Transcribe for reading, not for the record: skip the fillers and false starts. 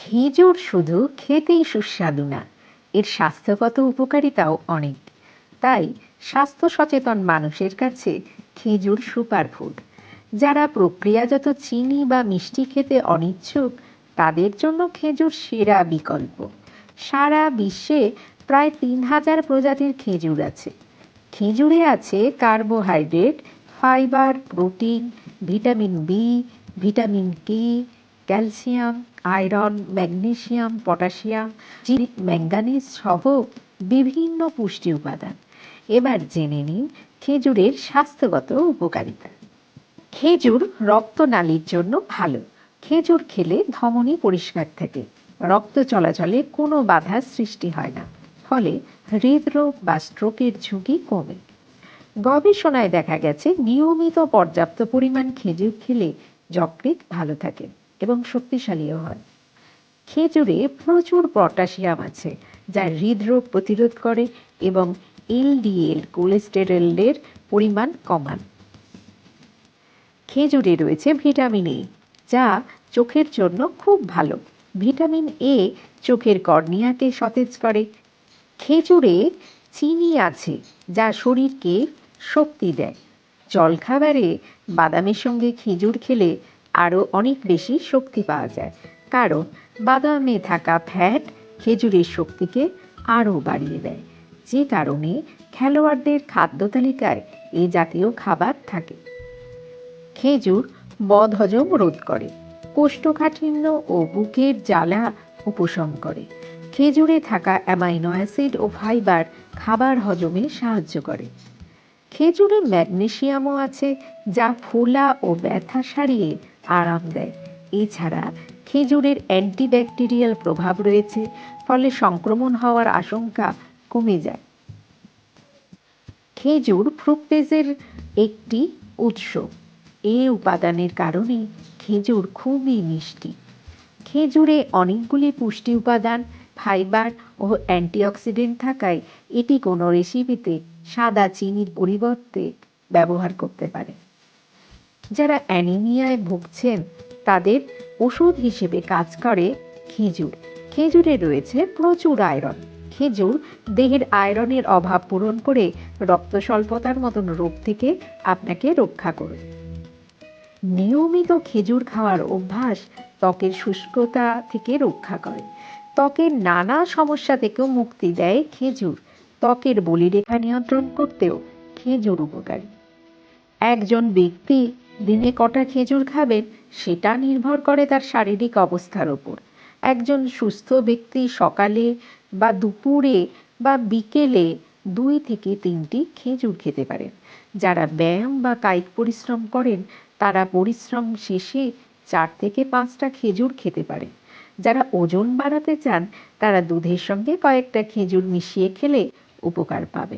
খেজুর শুধু খেতেই সুস্বাদু না, এর স্বাস্থ্যগত উপকারিতাও অনেক। তাই স্বাস্থ্য সচেতন মানুষের কাছে খেজুর সুপারফুড। যারা প্রক্রিয়াজাত চিনি বা মিষ্টি খেতে অনিচ্ছুক, তাদের জন্য খেজুর সেরা বিকল্প। সারা বিশ্বে প্রায় ৩,০০০ প্রজাতির খেজুর আছে। খেজুরে আছে carbohydrate, fibre, protein, vitamin B, vitamin K, calcium, iron, magnesium, potassium, zinc, manganese সহ বিভিন্ন পুষ্টি উপাদান। এবার জেনে নিন খেজুরের স্বাস্থ্যগত উপকারিতা। খেজুর রক্তনালীর জন্য ভালো। খেজুর খেলে ধমনী পরিষ্কার থাকে, রক্ত চলাচলে কোনো বাধা সৃষ্টি হয় না, ফলে হৃদরোগ বা স্ট্রোকের ঝুঁকি কমে। গবেষণায় দেখা গেছে নিয়মিত পর্যাপ্ত পরিমাণ খেজুর খেলে যকৃৎ ভালো থাকে এবং শক্তিশালীও হয়। খেজুরে প্রচুর পটাশিয়াম আছে, যা হৃদরোগ প্রতিরোধ করে এবং এলডিএল কোলেস্টেরলের পরিমাণ কমান। খেজুরে রয়েছে ভিটামিন এ, যা চোখের জন্য খুব ভালো। ভিটামিন এ চোখের কর্নিয়াকে সতেজ করে। খেজুরে চিনি আছে, যা শরীরকে শক্তি দেয়। জলখাবারে বাদামের সঙ্গে খেজুর খেলে আরও অনেক বেশি শক্তি পাওয়া যায়, কারণ বাদামে থাকা ফ্যাট খেজুরের শক্তিকে আরও বাড়িয়ে দেয়, যে কারণে খেলোয়াড়দের খাদ্য তালিকায় এ জাতীয় খাবার থাকে। খেজুর বদহজম রোধ করে, কোষ্ঠকাঠিন্য ও বুকের জ্বালা উপশম করে। খেজুরে থাকা অ্যামাইনো অ্যাসিড ও ফাইবার খাবার হজমে সাহায্য করে। খেজুরে ম্যাগনেসিয়ামও আছে, যা ফোলা ও ব্যথা সারিয়ে আরাম দেয়। এছাড়া খেজুরের অ্যান্টিব্যাকটেরিয়াল প্রভাব রয়েছে, ফলে সংক্রমণ হওয়ার আশঙ্কা কমে যায়। খেজুর ফ্রুক্টোজের একটি উৎস। এই উপাদানের কারণে খেজুর খুবই মিষ্টি। খেজুরে অনেকগুলি পুষ্টি উপাদান, ফাইবার ও অ্যান্টিঅক্সিডেন্ট থাকায় এটি কোনো রেসিপিতে সাদা চিনির পরিবর্তে ব্যবহার করতে পারে। যারা অ্যানিমিয়ায় ভুগছেন, তাদের ওষুধ হিসেবে কাজ করে খেজুর। খেজুরে রয়েছে প্রচুর আয়রন। খেজুর দেহের আয়রনের অভাব পূরণ করে রক্ত স্বল্পতার মতন রোগ থেকে আপনাকে রক্ষা করবে। নিয়মিত খেজুর খাওয়ার অভ্যাস ত্বকের শুষ্কতা থেকে রক্ষা করে। ত্বকের নানা সমস্যা থেকেও মুক্তি দেয় খেজুর। ত্বকের বলিরেখা নিয়ন্ত্রণ করতেও খেজুর উপকারী। একজন ব্যক্তি দিনে কটা খেজুর খাবেন সেটা নির্ভর করে তার শারীরিক অবস্থার ওপর। একজন সুস্থ ব্যক্তি সকালে বা দুপুরে বা বিকেলে 2 থেকে 3টি খেজুর খেতে পারেন। যারা ব্যায়াম বা কায়িক পরিশ্রম করেন, তারা পরিশ্রম শেষে 4 থেকে 5টা খেজুর খেতে পারেন। যারা ওজন বাড়াতে চান, তারা দুধের সঙ্গে কয়েকটা খেজুর মিশিয়ে খেলে উপকার পাবে।